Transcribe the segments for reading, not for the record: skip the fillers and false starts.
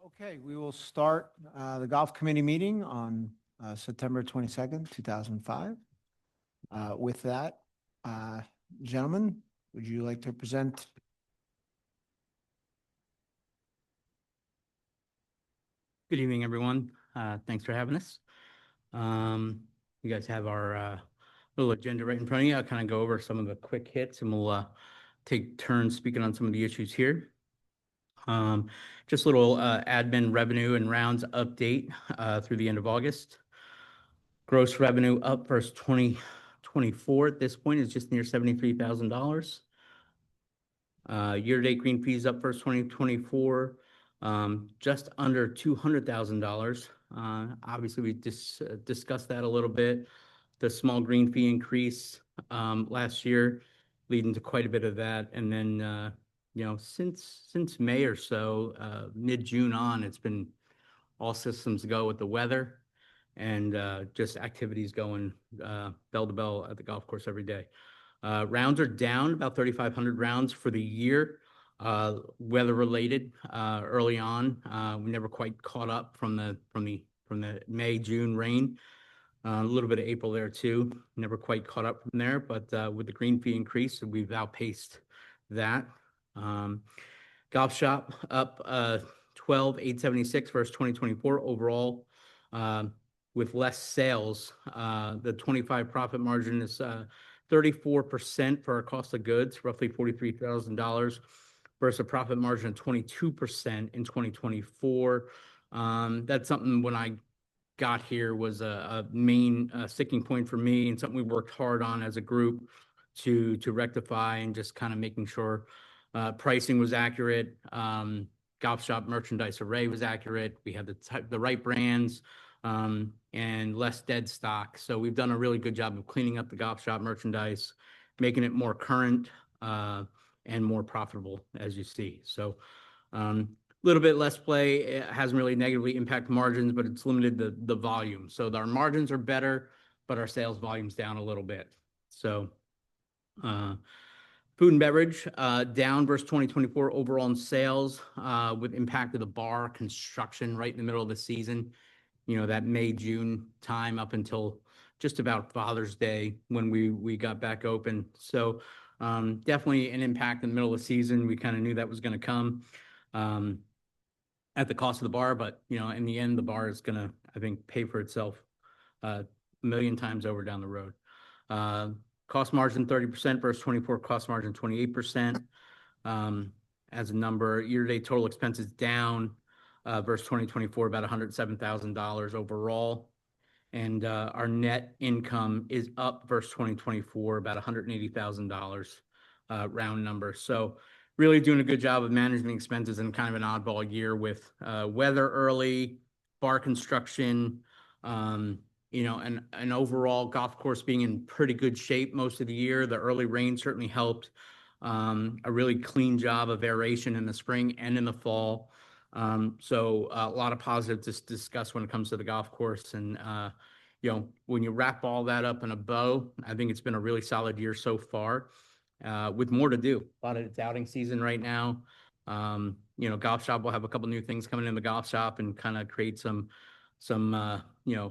Okay, we will start the golf committee meeting on September 22nd, 2005. With that, gentlemen, would you like to present? Good evening, everyone. Thanks for having us. You guys have our little agenda right in front of you. I'll kind of go over some of the quick hits and we'll take turns speaking on some of the issues here. Just a little admin revenue and rounds update through the end of August. Gross revenue up versus 2024 at this point is just near $73,000. Year-to-date green fees up versus 2024, just under $200,000. Obviously, we discussed that a little bit. The small green fee increase last year, leading to quite a bit of that, and then since May or so, mid-June on, it's been all systems go with the weather and just activities going bell to bell at the golf course every day. Rounds are down about 3,500 rounds for the year, weather related. Early on, we never quite caught up from the May-June rain. A little bit of April there too. Never quite caught up from there, but with the green fee increase, we've outpaced that. Golf shop up 12,876 versus 2024 overall. With less sales, the 25 profit margin is 34% for our cost of goods, roughly $43,000, versus a profit margin of 22% in 2024. That's something when I got here was a main sticking point for me, and something we worked hard on as a group to rectify, and just kind of making sure pricing was accurate, golf shop merchandise array was accurate, we had the right brands, and less dead stock. So we've done a really good job of cleaning up the golf shop merchandise, making it more current and more profitable, as you see. So a little bit less play. It hasn't really negatively impacted margins, but it's limited the volume. So our margins are better, but our sales volume's down a little bit. So food and beverage down versus 2024 overall in sales, with impact of the bar construction right in the middle of the season. You know, that May-June time up until just about Father's Day when we got back open. So definitely an impact in the middle of the season. We kind of knew that was going to come at the cost of the bar, but in the end, the bar is going to, I think, pay for itself a million times over down the road. Cost margin 30% versus 24, cost margin 28%. As a number, year-to-date total expenses down versus 2024, about $107,000 overall. And our net income is up versus 2024, about $180,000 round number. So really doing a good job of managing expenses in kind of an oddball year with weather early, bar construction, and overall golf course being in pretty good shape most of the year. The early rain certainly helped. A really clean job of aeration in the spring and in the fall. So a lot of positives to discuss when it comes to the golf course. And, when you wrap all that up in a bow, I think it's been a really solid year so far, with more to do. A lot of it's outing season right now. Golf shop will have a couple new things coming in the golf shop and kind of create some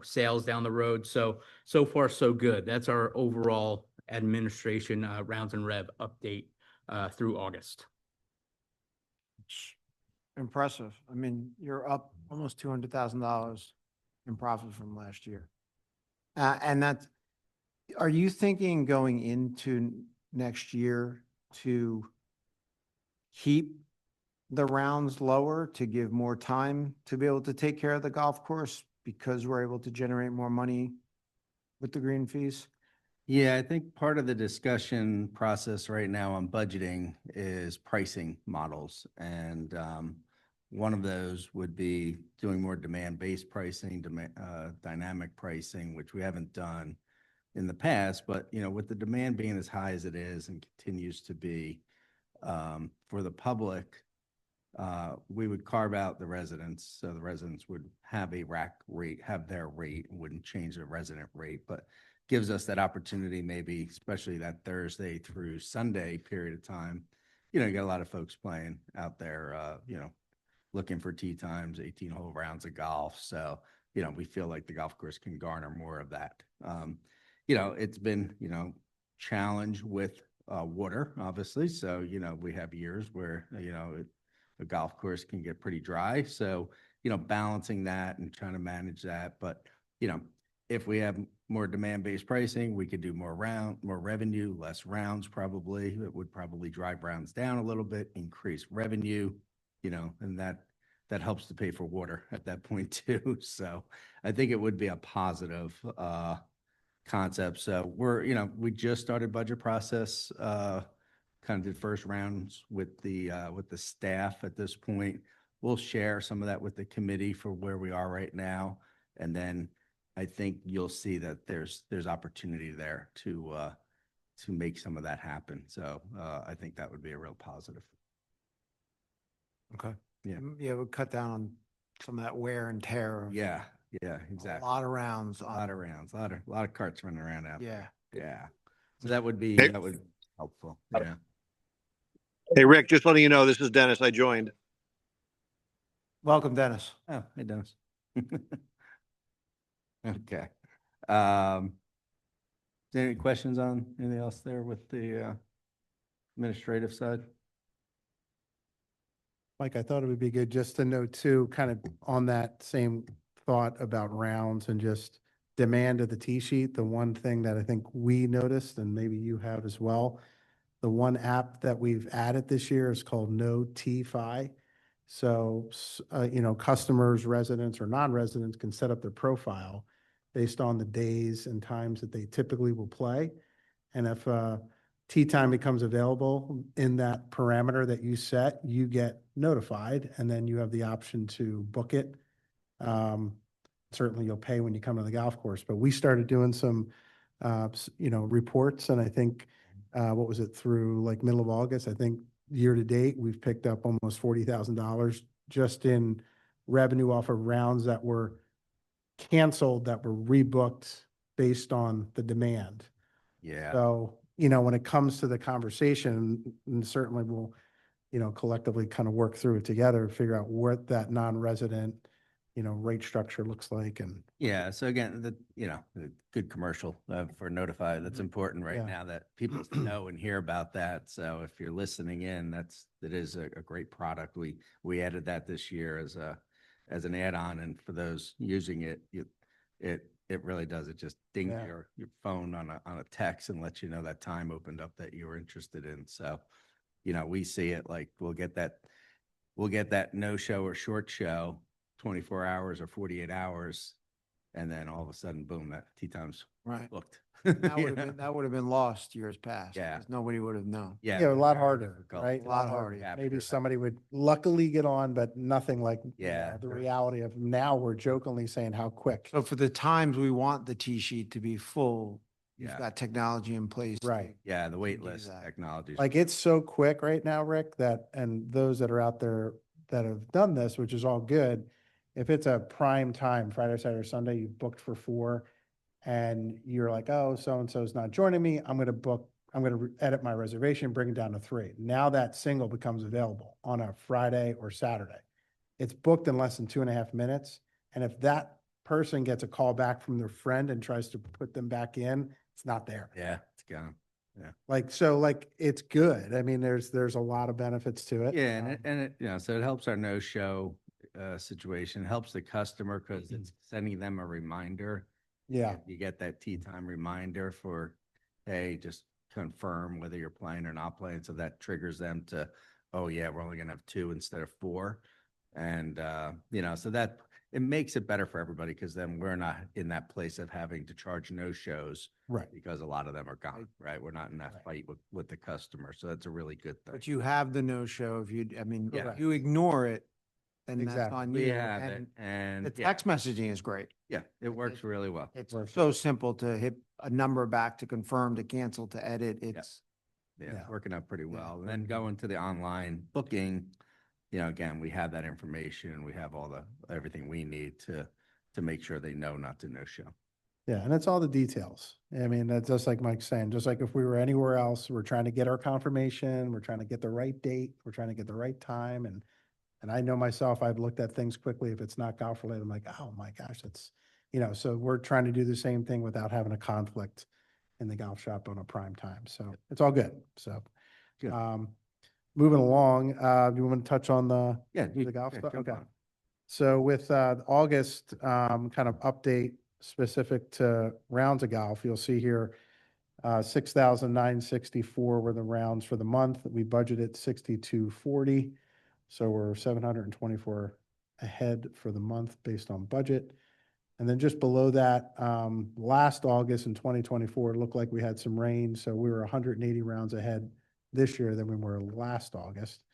sales down the road. So far, so good. That's our overall administration rounds and rev update through August. Impressive. I mean, you're up almost $200,000 in profit from last year. Are you thinking going into next year to keep the rounds lower to give more time to be able to take care of the golf course because we're able to generate more money with the green fees? Yeah, I think part of the discussion process right now on budgeting is pricing models. And one of those would be doing more demand-based pricing, dynamic pricing, which we haven't done in the past. But, with the demand being as high as it is and continues to be, for the public, we would carve out the residents. So the residents would have a rack rate, have their rate, and wouldn't change the resident rate. But gives us that opportunity, maybe, especially that Thursday through Sunday period of time. You got a lot of folks playing out there, looking for tee times, 18-hole rounds of golf. So, we feel like the golf course can garner more of that. It's been, challenge with water, obviously. So, we have years where, the golf course can get pretty dry. So, balancing that and trying to manage that. But, if we have more demand-based pricing, we could do more revenue, less rounds probably. It would probably drive rounds down a little bit, increase revenue, and that helps to pay for water at that point too. So I think it would be a positive concept. So we just started budget process, kind of did first rounds with the staff at this point. We'll share some of that with the committee for where we are right now. And then I think you'll see that there's opportunity there to make some of that happen. So I think that would be a real positive. Okay. Yeah. Yeah, we'll cut down on some of that wear and tear. Of Yeah, A exactly. lot of rounds. A lot of rounds, a lot of carts running around out there. Yeah. Yeah. So that would be helpful. Yeah. Hey, Rick, just letting you know, this is Dennis. I joined. Welcome, Dennis. Oh, hey, Dennis. Okay. Is there any questions on anything else there with the administrative side? Mike, I thought it would be good just to note too, kind of on that same thought about rounds and just demand of the tee sheet. The one thing that I think we noticed, and maybe you have as well, the one app that we've added this year is called No Tee-Fi. So, customers, residents or non-residents can set up their profile based on the days and times that they typically will play. And if tee time becomes available in that parameter that you set, you get notified, and then you have the option to book it. Certainly you'll pay when you come to the golf course, but we started doing some, reports, and I think, what was it, through like middle of August, I think year to date, we've picked up almost $40,000 just in revenue off of rounds that were canceled, that were rebooked based on the demand. Yeah. So, when it comes to the conversation, and certainly we'll, collectively kind of work through it together, figure out what that non-resident, rate structure looks like. And Yeah. So again, the good commercial for Notify. That's important right Yeah. now that people know and hear about that. So if you're listening in, that is a great product. We added that this year as an add-on, and for those using it, it really does. It just dings Yeah. your phone on a text and lets you know that time opened up that you were interested in. So, we see it like we'll get that no show or short show 24 hours or 48 hours. And then all of a sudden, boom, that tee time's Right. booked. That You would have know? been, that would have been lost years past. Yeah. 'Cause nobody would have known. Yeah. a lot very harder, difficult. right? A lot harder. Capture Maybe that. somebody would luckily get on, but nothing like Yeah. the reality of now we're jokingly saying how quick. So for the times we want the tee sheet to be full, you've Yeah. got technology in place. to- Right. Yeah, the wait do list that. technology. Like it's so quick right now, Rick, that, and those that are out there that have done this, which is all good. If it's a prime time, Friday, Saturday, Sunday, you booked for 4 and you're like, oh, so-and-so's not joining me. I'm going to edit my reservation, bring it down to 3. Now that single becomes available on a Friday or Saturday. It's booked in less than 2.5 minutes. And if that person gets a call back from their friend and tries to put them back in, it's not there. Yeah, it's gone. It's good. I mean, there's a lot of benefits to it. Yeah, and it so it helps our no-show situation, helps the customer because it's sending them a reminder. Yeah, You get that tee time reminder for, hey, just confirm whether you're playing or not playing. So that triggers them to, oh yeah, we're only gonna have 2 instead of 4. And so that it makes it better for everybody because then we're not in that place of having to charge no shows right. because a lot of them are gone, right? We're not in that Right. fight with the customer. So that's a really good thing. But you have the no-show. If Yeah. you ignore it, then that's Exactly. on We you. have it, And and the yeah, text messaging is great. it works really well. It's Perfect. so simple to hit a number back to confirm, to cancel, to edit. It's, Yeah, Yeah. working out pretty well. And then going to the online booking, again, we have that information. We have everything we need to make sure they know not to no show. Yeah, and it's all the details. I mean, that's just like Mike's saying, just like if we were anywhere else, we're trying to get our confirmation, we're trying to get the right date, we're trying to get the right time. And And I know myself, I've looked at things quickly. If it's not golf related, I'm like, oh my gosh, that's, so we're trying to do the same thing without having a conflict in the golf shop on a prime time. So it's all good. So, Good. moving along, do you want to touch on the golf stuff? jump Okay. on. So with August kind of update specific to rounds of golf, you'll see here 6,964 were the rounds for the month. We budgeted 6,240. So we're 724 ahead for the month based on budget. And then just below that, last August in 2024, it looked like we had some rain. So we were 180 rounds ahead this year than we were last August.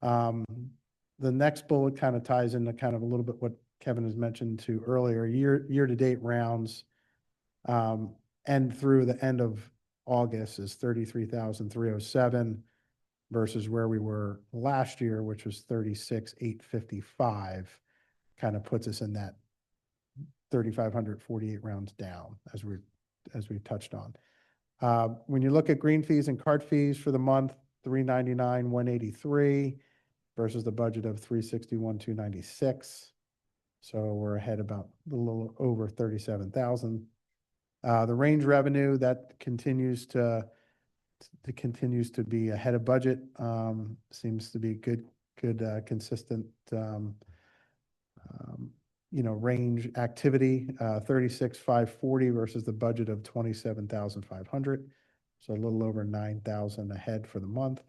The next bullet kind of ties into kind of a little bit what Kevin has mentioned to earlier, year-to-date rounds, and through the end of August is 33,307 versus where we were last year, which was 36,855, kind of puts us in that 3,548 rounds down as we've touched on. When you look at green fees and cart fees for the month, 399, 183 versus the budget of 361, 296. So we're ahead about a little over 37,000. The range revenue that continues to be ahead of budget. Seems to be good, consistent, range activity. 36,540 versus the budget of 27,500. So a little over 9,000 ahead for the month.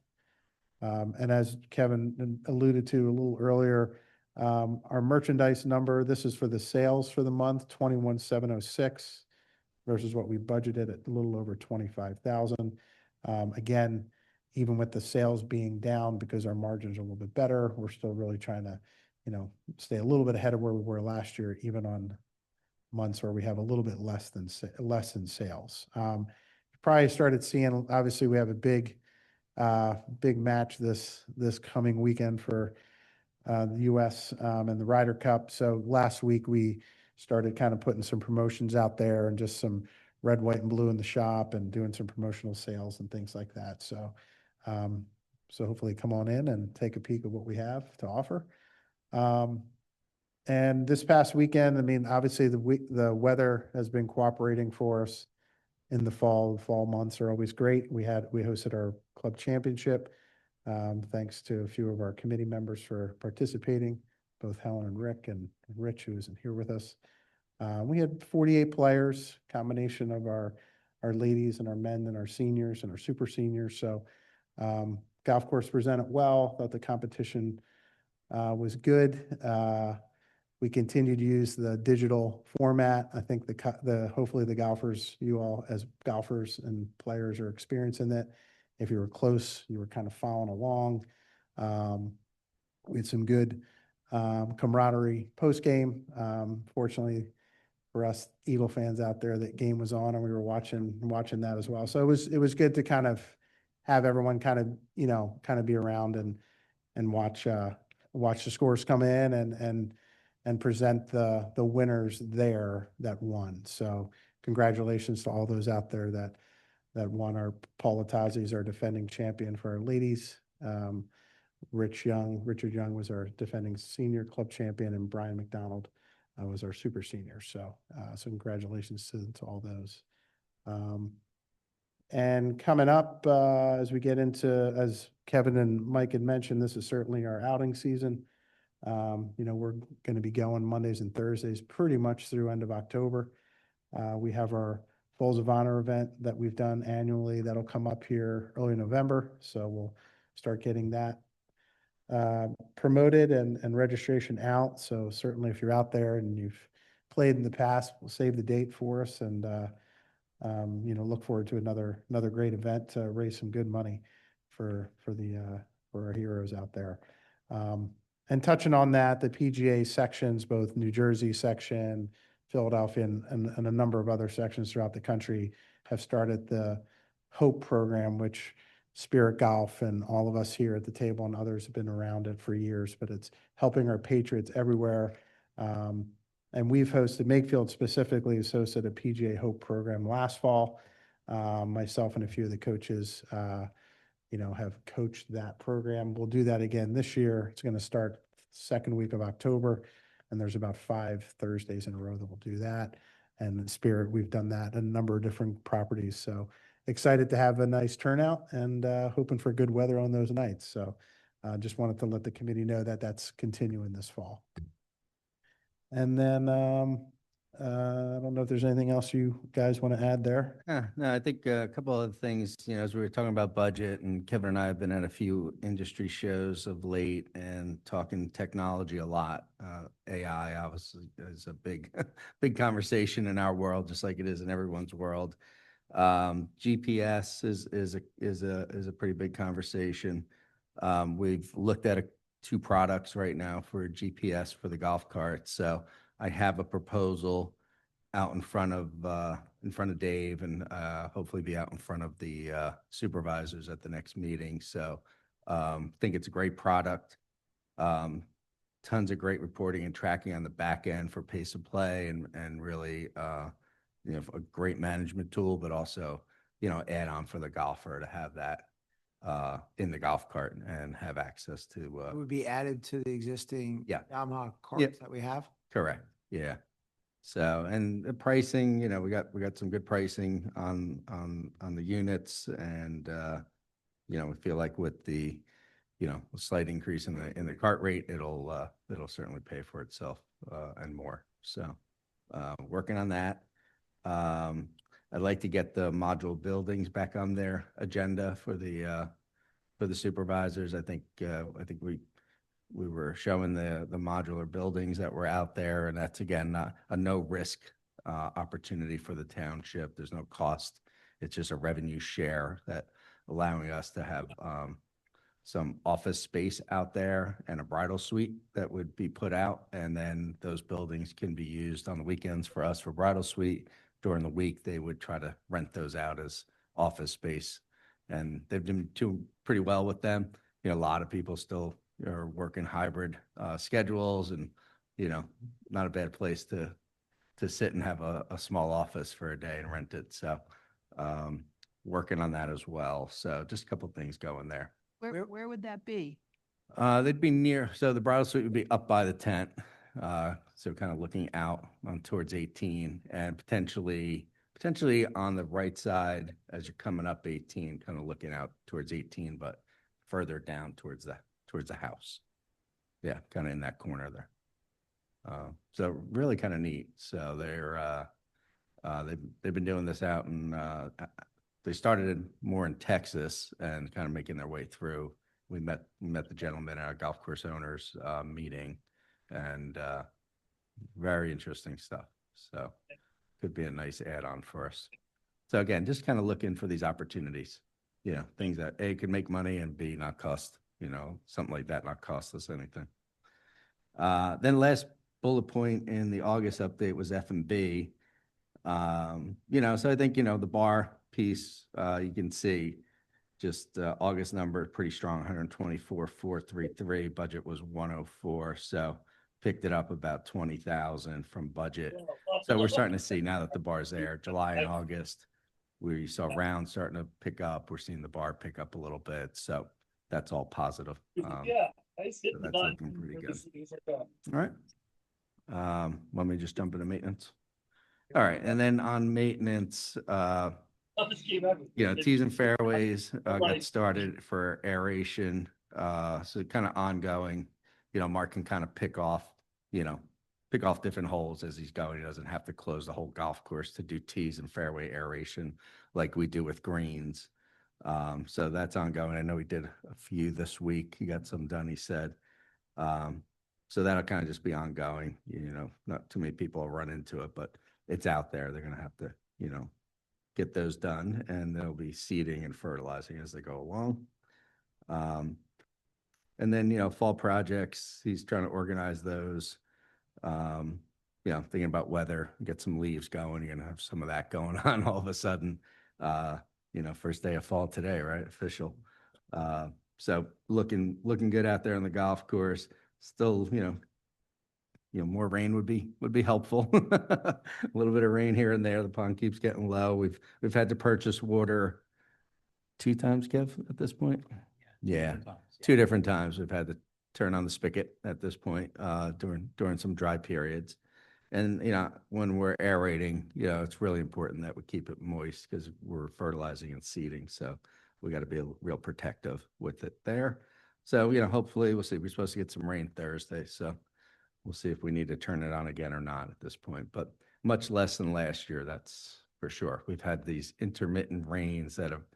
And as Kevin alluded to a little earlier, our merchandise number, this is for the sales for the month, 21,706 versus what we budgeted at a little over 25,000. Again, even with the sales being down because our margins are a little bit better, we're still really trying to, stay a little bit ahead of where we were last year, even on months where we have a little bit less in sales. Probably started seeing, obviously we have a big match this coming weekend for the US and the Ryder Cup. So last week we started kind of putting some promotions out there and just some red, white, and blue in the shop and doing some promotional sales and things like that. So, so hopefully come on in and take a peek of what we have to offer. And this past weekend, I mean, obviously the weather has been cooperating for us in the fall. The fall months are always great. We hosted our club championship. Thanks to a few of our committee members for participating, both Helen and Rick and Rich, who isn't here with us. We had 48 players, combination of our ladies and our men and our seniors and our super seniors. So golf course presented well. Thought the competition was good. We continue to use the digital format. I think hopefully the golfers, you all as golfers and players are experiencing that. If you were close, you were kind of following along. We had some good camaraderie post game. Fortunately for us Eagle fans out there, that game was on and we were watching that as well. So it was good to kind of have everyone kind of be around and watch the scores come in and present the winners there that won. So congratulations to all those out there that won. Our Paula Tazi's our defending champion for our ladies. Richard Young was our defending senior club champion, and Brian McDonald was our super senior. So congratulations to all those. And coming up, as we get into, as Kevin and Mike had mentioned, this is certainly our outing season. We're going to be going Mondays and Thursdays pretty much through end of October. We have our Folds of Honor event that we've done annually. That'll come up here early November. So we'll start getting that promoted and registration out. So certainly if you're out there and you've played in the past, we'll save the date for us and, look forward to another great event to raise some good money for our heroes out there. And touching on that, the PGA sections, both New Jersey section, Philadelphia, and a number of other sections throughout the country have started the HOPE program, which Spirit Golf and all of us here at the table and others have been around it for years, but it's helping our patriots everywhere. And we've hosted, Makefield specifically has hosted a PGA HOPE program last fall. Myself and a few of the coaches have coached that program. We'll do that again this year. It's going to start second week of October. And there's about 5 Thursdays in a row that we'll do that. And in Spirit, we've done that at a number of different properties. So excited to have a nice turnout and hoping for good weather on those nights. So just wanted to let the committee know that that's continuing this fall. And then I don't know if there's anything else you guys want to add there. Yeah, no, I think a couple of things, as we were talking about budget, and Kevin and I have been at a few industry shows of late and talking technology a lot. AI obviously is a big, big conversation in our world, just like it is in everyone's world. GPS is a pretty big conversation. We've looked at 2 products right now for GPS for the golf carts. So I have a proposal out in front of Dave, and hopefully be out in front of the supervisors at the next meeting. So think it's a great product. Tons of great reporting and tracking on the back end for pace of play, and really a great management tool, but also add on for the golfer to have that in the golf cart and have access It to. would be added to the existing Yeah. Yamaha carts that we have. Correct. Yeah. So, and the pricing, we got some good pricing on the units, and we feel like with the slight increase in the cart rate, it'll certainly pay for itself and more. So, working on that. I'd like to get the module buildings back on their agenda for the supervisors. I think we were showing the modular buildings that were out there, and that's again a no risk opportunity for the township. There's no cost. It's just a revenue share that allowing us to have some office space out there and a bridal suite that would be put out, and then those buildings can be used on the weekends for us for bridal suite. During the week, they would try to rent those out as office space, and they've been doing pretty well with them. A lot of people still are working hybrid schedules, and not a bad place to sit and have a small office for a day and rent it. So working on that as well. So just a couple of things going there. Where would that be? They'd be near, so the bridal suite would be up by the tent. So kind of looking out on towards 18, and potentially on the right side as you're coming up 18, kind of looking out towards 18, but further down towards the house. Yeah, kind of in that corner there. So really kind of neat. So they've been doing this out, and they started more in Texas and kind of making their way through. We met the gentleman at our golf course owners meeting, and very interesting stuff. So could be a nice add-on for us. So again, just kind of looking for these opportunities, things that A, could make money, and B, not cost, something like that, not cost us anything. Then last bullet point in the August update was F&B. So I think, the bar piece, you can see just August number, pretty strong, 124,433. Budget was 104. So picked it up about 20,000 from budget. So we're starting to see now that the bar's there, July and August, we saw rounds starting to pick up. We're seeing the bar pick up a little bit. So that's all positive. So that's looking pretty good. All right. Let me just jump into maintenance. All right. And then on maintenance, tees and fairways got started for aeration. So kind of ongoing, Mark can kind of pick off different holes as he's going. He doesn't have to close the whole golf course to do tees and fairway aeration like we do with greens. So that's ongoing. I know he did a few this week. He got some done, he said. So that'll kind of just be ongoing. Not too many people will run into it, but it's out there. They're going to have to, get those done, and they'll be seeding and fertilizing as they go along. And then, fall projects, he's trying to organize those. Thinking about weather, get some leaves going. You're going to have some of that going on all of a sudden. First day of fall today, right? Official. So looking good out there on the golf course. Still, more rain would be helpful. A little bit of rain here and there. The pond keeps getting low. We've had to purchase water 2 times, Kev, at this point. Yeah, 2 different times we've had turn on the spigot at this point, during some dry periods. And, when we're aerating, it's really important that we keep it moist because we're fertilizing and seeding. So we got to be real protective with it there. So, hopefully we'll see. We're supposed to get some rain Thursday. So we'll see if we need to turn it on again or not at this point, but much less than last year. That's for sure. We've had these intermittent rains that have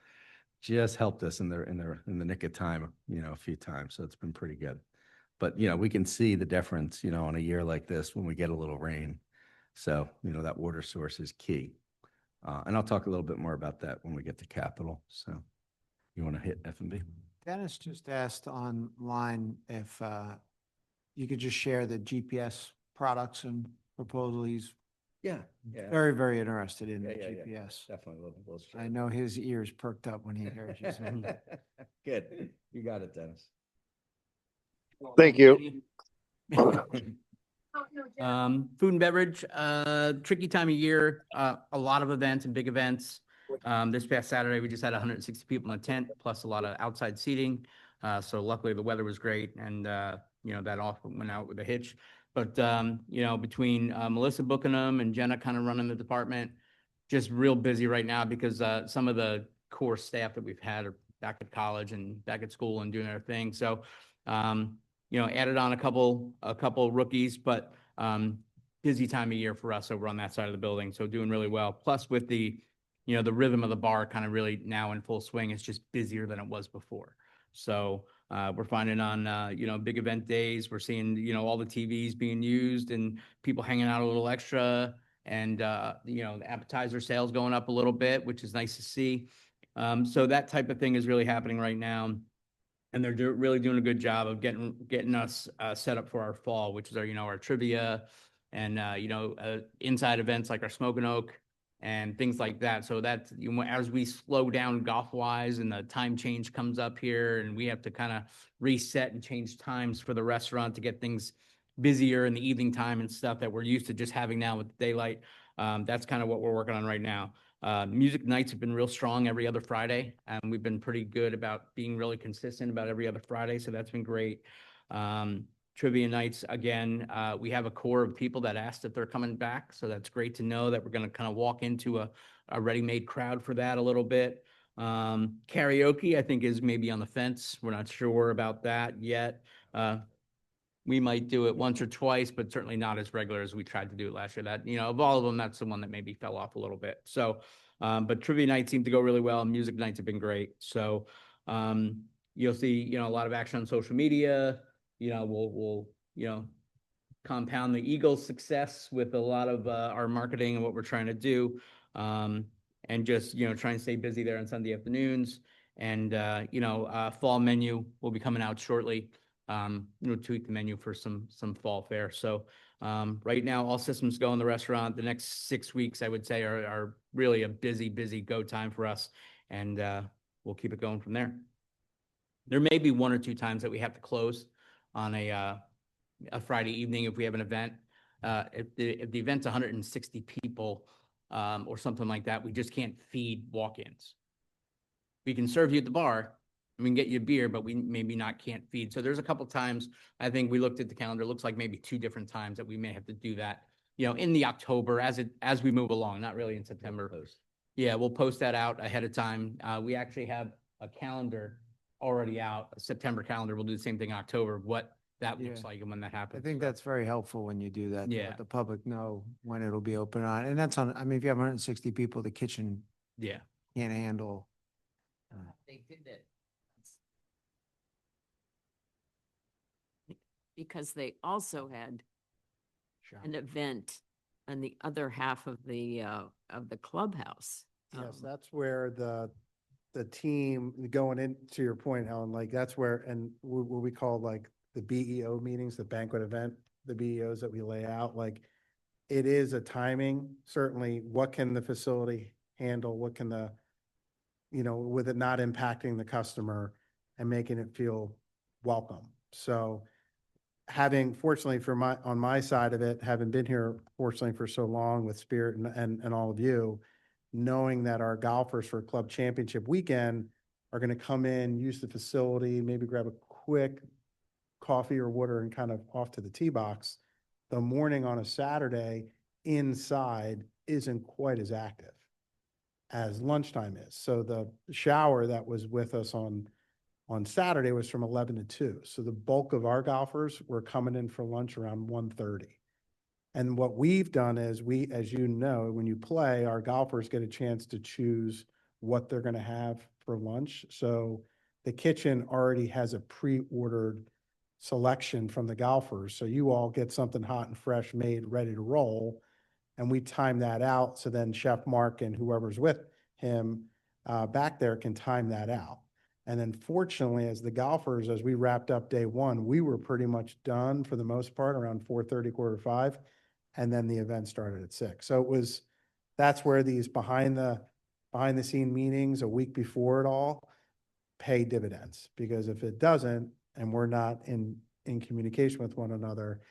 just helped us in the nick of time, a few times. So it's been pretty good. But, we can see the difference, on a year like this when we get a little rain. So, that water source is key. And I'll talk a little bit more about that when we get to capital. So you want to hit F&B? Dennis just asked online if you could just share the GPS products and proposal. He's Yeah. very, very interested in the Yeah. GPS. Definitely. We'll I know his ears perked up when he heard you say that. Good. You got it, Dennis. Thank you. Food and beverage, tricky time of year, a lot of events and big events. This past Saturday, we just had 160 people in the tent, plus a lot of outside seating. So luckily the weather was great and, that all went out with a hitch. But, between Melissa booking them and Jenna kind of running the department, just real busy right now because some of the core staff that we've had are back at college and back at school and doing their thing. So, added on a couple rookies, but busy time of year for us over on that side of the building. So doing really well. Plus with the rhythm of the bar kind of really now in full swing, it's just busier than it was before. So we're finding on, big event days, we're seeing, all the TVs being used and people hanging out a little extra and, the appetizer sales going up a little bit, which is nice to see. So that type of thing is really happening right now. And they're really doing a good job of getting us set up for our fall, which is our trivia and, inside events like our Smoke and Oak and things like that. So that's, as we slow down golf wise and the time change comes up here and we have to kind of reset and change times for the restaurant to get things busier in the evening time and stuff that we're used to just having now with daylight. That's kind of what we're working on right now. Music nights have been real strong every other Friday, and we've been pretty good about being really consistent about every other Friday, so that's been great. Trivia nights, again, we have a core of people that asked if they're coming back, so that's great to know that we're going to kind of walk into a ready-made crowd for that a little bit. Karaoke, I think, is maybe on the fence. We're not sure about that yet. We might do it once or twice, but certainly not as regular as we tried to do it last year. That, of all of them, that's the one that maybe fell off a little bit. So, but trivia nights seem to go really well. Music nights have been great. So, you'll see, a lot of action on social media. We'll compound the Eagles' success with a lot of our marketing and what we're trying to do. And just, try and stay busy there on Sunday afternoons. And, fall menu will be coming out shortly. Tweak the menu for some fall fare. So right now, all systems go in the restaurant. The next 6 weeks, I would say, are really a busy go time for us, and we'll keep it going from there. There may be 1 or 2 times that we have to close on a Friday evening if we have an event. If the event's 160 people or something like that, we just can't feed walk-ins. We can serve you at the bar. We can get you a beer, but we maybe can't feed. So there's a couple times, I think we looked at the calendar, it looks like maybe 2 different times that we may have to do that, in the October as we move along, not really in September. Yeah, we'll post that out ahead of time. We actually have a calendar already out, a September calendar. We'll do the same thing in October, what that looks Yeah. like and when that I happens. think that's very helpful when you do that. To Yeah. let the public know when it'll be open on, and that's on, if you have 160 people, the kitchen Yeah. can't handle. They did it. Because they also had an event on the other half of the clubhouse. Yes, that's where the team, going into your point, Helen, like that's where, and what we call like the BEO meetings, the banquet event, the BEOs that we lay out, like it is a timing, certainly what can the facility handle, what can the, with it not impacting the customer and making it feel welcome. So fortunately on my side of it, having been here fortunately for so long with Spirit and all of you, knowing that our golfers for club championship weekend are going to come in, use the facility, maybe grab a quick coffee or water and kind of off to the tee box, the morning on a Saturday inside isn't quite as active as lunchtime is. So the shower that was with us on Saturday was from 11 to 2. So the bulk of our golfers were coming in for lunch around 1:30. And what we've done is as you know, when you play, our golfers get a chance to choose what they're going to have for lunch. So the kitchen already has a pre-ordered selection from the golfers. So you all get something hot and fresh made, ready to roll. And we time that out. So then Chef Mark and whoever's with him back there can time that out. And then fortunately, as the golfers, as we wrapped up day one, we were pretty much done for the most part around 4:30, 4:45. And then the event started at 6. So that's where these behind the scene meetings a week before it all pay dividends. Because if it doesn't, and we're not in communication with one another,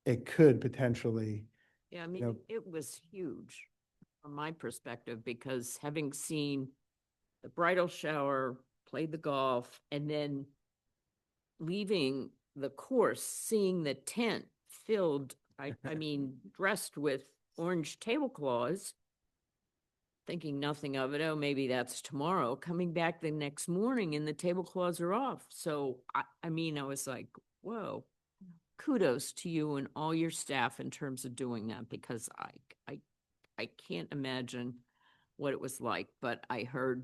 it could potentially, Yeah, I you mean, know, it was huge from my perspective, because having seen the bridal shower, played the golf, and then leaving the course, seeing the tent filled, I mean, dressed with orange tablecloths, thinking nothing of it. Oh, maybe that's tomorrow. Coming back the next morning and the tablecloths are off. So, I mean, I was like, whoa, kudos to you and all your staff in terms of doing that, because I can't imagine what it was like, but I heard,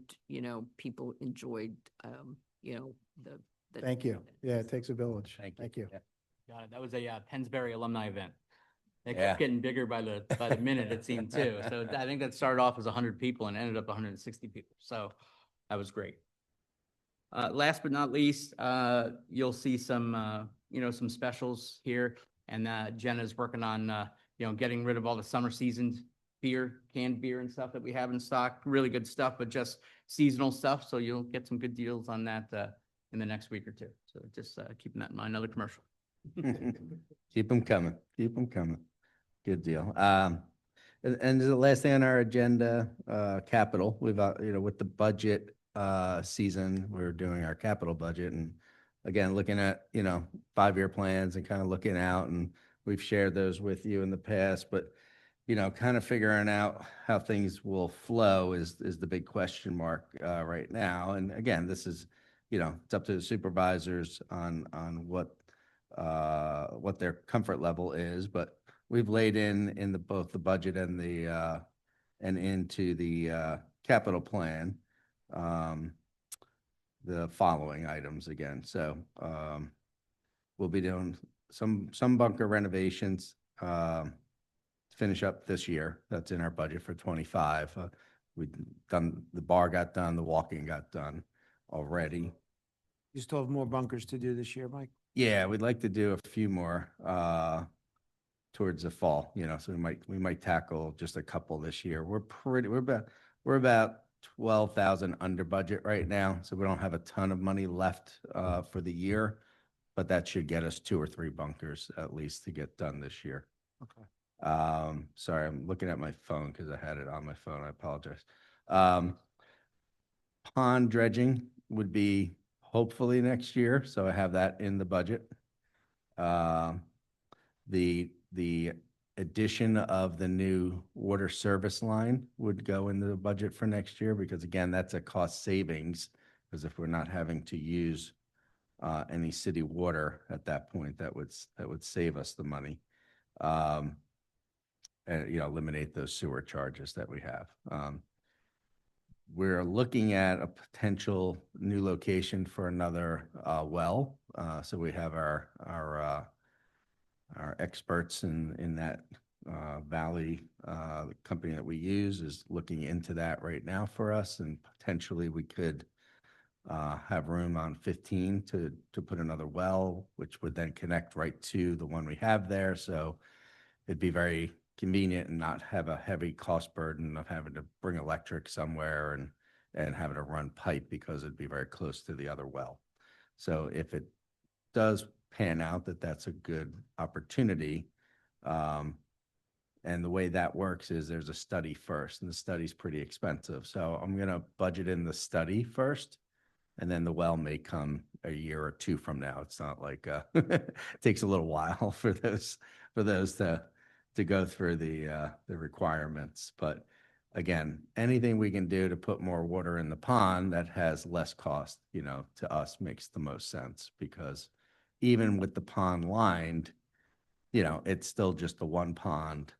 people enjoyed, the. thank you. Yeah, it takes a village. Thank you. Thank you. Yeah. Got it. That was a Pennsbury alumni event. It Yeah. kept getting bigger by the minute, it seemed too. So I think that started off as 100 people and ended up 160 people. So that was great. Last but not least, you'll see some, some specials here. And Jenna's working on, getting rid of all the summer season beer, canned beer and stuff that we have in stock. Really good stuff, but just seasonal stuff. So you'll get some good deals on that in the next week or two. So just keeping that in mind. Another commercial. Keep them coming. Keep them coming. Good deal. And the last thing on our agenda, capital. We've, with the budget season, we're doing our capital budget, and again, looking at 5-year plans and kind of looking out. And we've shared those with you in the past, but kind of figuring out how things will flow is the big question mark right now. And again, this is it's up to the supervisors on what their comfort level is, but we've laid in both the budget and into the capital plan the following items again. So we'll be doing some bunker renovations to finish up this year. That's in our budget for 25. We've done, the bar got done, the walking got done already. You still have more bunkers to do this year, Mike? Yeah, we'd like to do a few more towards the fall, so we might tackle just a couple this year. We're about 12,000 under budget right now, so we don't have a ton of money left for the year, but that should get us 2 or 3 bunkers at least to get done this year. Okay. Sorry, I'm looking at my phone because I had it on my phone. I apologize. Pond dredging would be hopefully next year, so I have that in the budget. The addition of the new water service line would go into the budget for next year, because again, that's a cost savings, because if we're not having to use any city water at that point, that would save us the money. And eliminate those sewer charges that we have. We're looking at a potential new location for another well. So we have our experts in that valley. The company that we use is looking into that right now for us, and potentially we could have room on 15 to put another well, which would then connect right to the one we have there. So it'd be very convenient and not have a heavy cost burden of having to bring electric somewhere and having to run pipe, because it'd be very close to the other well. So if it does pan out that that's a good opportunity, and the way that works is there's a study first, and the study's pretty expensive. So I'm going to budget in the study first, And then the well may come a year or two from now. It's not like, it takes a little while for those to go through the requirements. But again, anything we can do to put more water in the pond that has less cost, to us makes the most sense, because even with the pond lined, it's still just the one pond.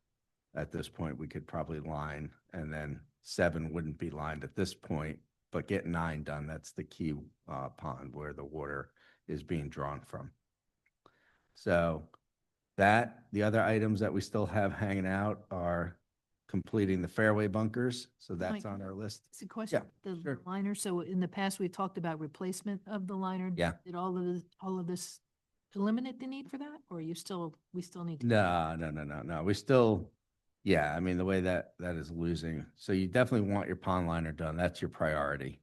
At this point, we could probably line, and then 7 wouldn't be lined at this point, but get 9 done. That's the key pond where the water is being drawn from. So the other items that we still have hanging out are completing the fairway bunkers. So that's Mike, on our list. It's a question, the sure. liner, so in the past, we talked about replacement of the liner. Yeah. Did all of this eliminate the need for that, or we still need to? No. We still, I mean, the way that is losing. So you definitely want your pond liner done. That's your priority.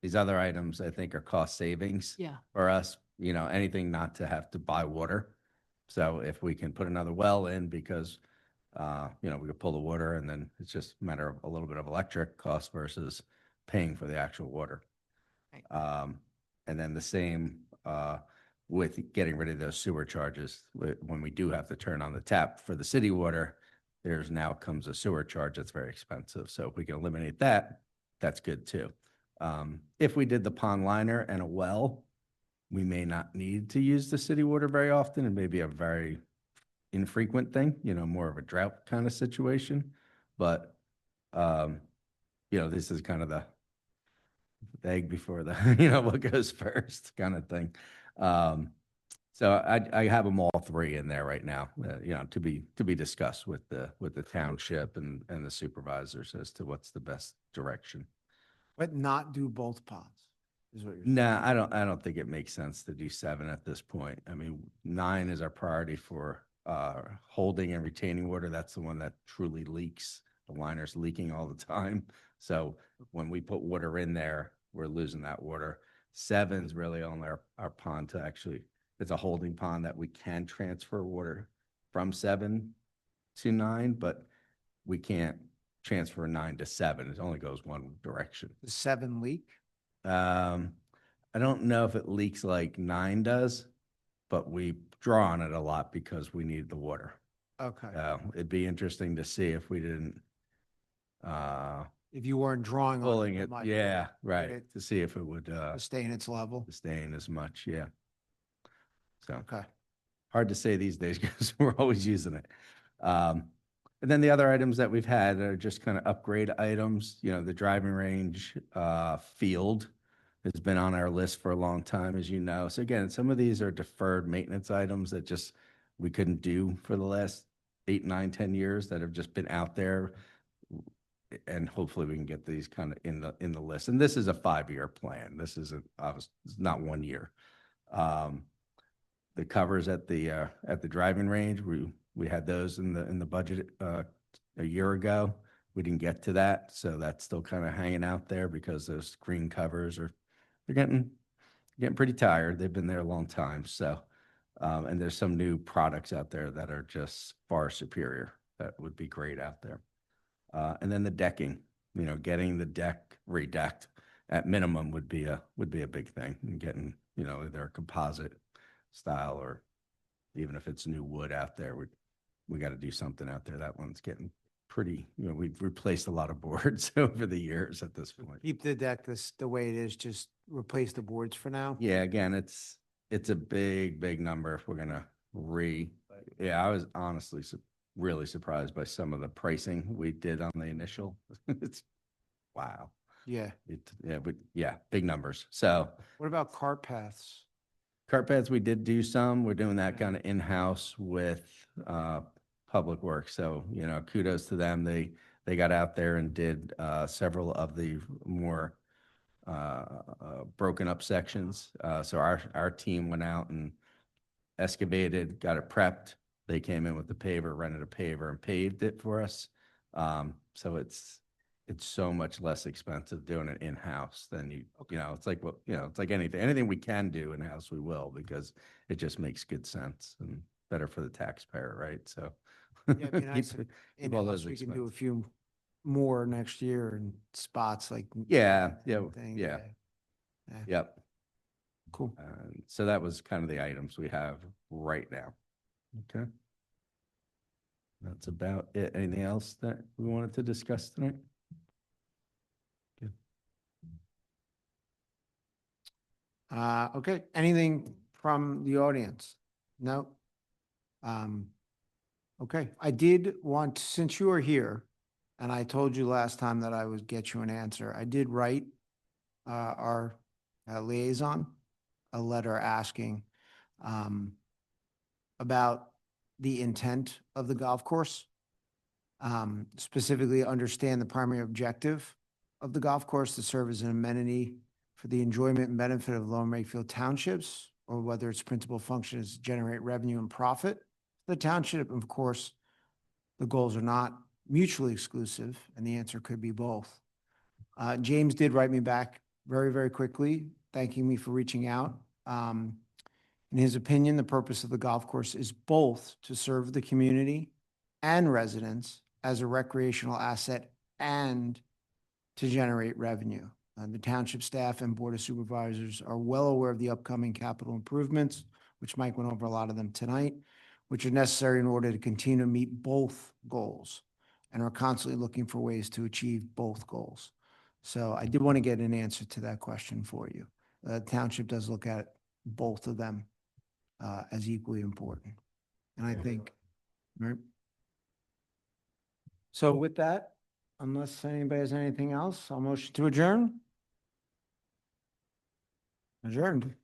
These other items, I think, are cost savings. Yeah. For us, anything not to have to buy water. So if we can put another well in, because, we could pull the water, and then it's just a matter of a little bit of electric cost versus paying for the actual water. Right. And then the same with getting rid of those sewer charges. When we do have to turn on the tap for the city water, there's now comes a sewer charge that's very expensive. So if we can eliminate that, that's good too. If we did the pond liner and a well, we may not need to use the city water very often, and maybe a very infrequent thing, more of a drought kind of situation. But, this is kind of the egg before the, what goes first kind of thing. So I have them all 3 in there right now, to be discussed with the township and the supervisors as to what's the best direction. But not do both ponds, is what you're saying? No, I don't think it makes sense to do 7 at this point. I mean, 9 is our priority for holding and retaining water. That's the one that truly leaks. The liner's leaking all the time. So when we put water in there, we're losing that water. 7's really on our pond to actually, it's a holding pond that we can transfer water from 7 to 9, but we can't transfer 9 to 7. It only goes one direction. The 7 leak? I don't know if it leaks like 9 does, but we draw on it a lot because we need the water. Okay. It'd be interesting to see if we didn't, If you weren't drawing on pulling it. it, might yeah, get right, it to see if it would Sustain its level? sustain as much, yeah. So Okay. hard to say these days because we're always using it. And then the other items that we've had are just kind of upgrade items. The driving range field has been on our list for a long time, as you know. So again, some of these are deferred maintenance items that just we couldn't do for the last 8, 9, 10 years that have just been out there. And hopefully we can get these kind of in the list. And this is a 5-year plan. This isn't it's not 1 year. The covers at the driving range, we had those in the budget a year ago. We didn't get to that, so that's still kind of hanging out there because those green covers they're getting pretty tired. They've been there a long time. So, and there's some new products out there that are just far superior. That would be great out there. And then the decking, getting the deck redecked at minimum would be a big thing. And getting, either a composite style or even if it's new wood out there, we got to do something out there. That one's getting pretty, we've replaced a lot of boards over the years at this point. Keep the deck the way it is, just replace the boards for now? Yeah, again, it's a big number if we're gonna I was honestly really surprised by some of the pricing we did on the initial. It's wow. Yeah. Big numbers. So What about cart paths? cart paths, we did do some. We're doing that kind of in-house with Public Works. So, kudos to them. They got out there and did several of the more broken up sections. So our team went out and excavated, got it prepped. They came in with the paver, rented a paver, and paved it for us. So it's so much less expensive doing it in-house than it's like it's like anything we can do in-house, we will, because it just makes good sense and better for the taxpayer, right? So Yeah, it'd be nice if keep all in-house those we can do a expenses. few more next year in spots like. Yeah. thing, Yep. Cool. So that was kind of the items we have right now. Okay. That's about it. Anything else that we wanted to discuss tonight? Okay, anything from the audience? No? Okay, I did want, since you are here, and I told you last time that I would get you an answer, I did write our liaison a letter asking about the intent of the golf course. Specifically understand the primary objective of the golf course to serve as an amenity for the enjoyment and benefit of Lower Makefield Townships, or whether its principal function is to generate revenue and profit for the township. Of course, the goals are not mutually exclusive, and the answer could be both. James did write me back very, very quickly, thanking me for reaching out. In his opinion, the purpose of the golf course is both to serve the community and residents as a recreational asset and to generate revenue. The township staff and board of supervisors are well aware of the upcoming capital improvements, which Mike went over a lot of them tonight, which are necessary in order to continue to meet both goals, and are constantly looking for ways to achieve both goals. So I did want to get an answer to that question for you. The township does look at both of them as equally important. And I think, right? So with that, unless anybody has anything else, I'll motion to adjourn. Adjourned.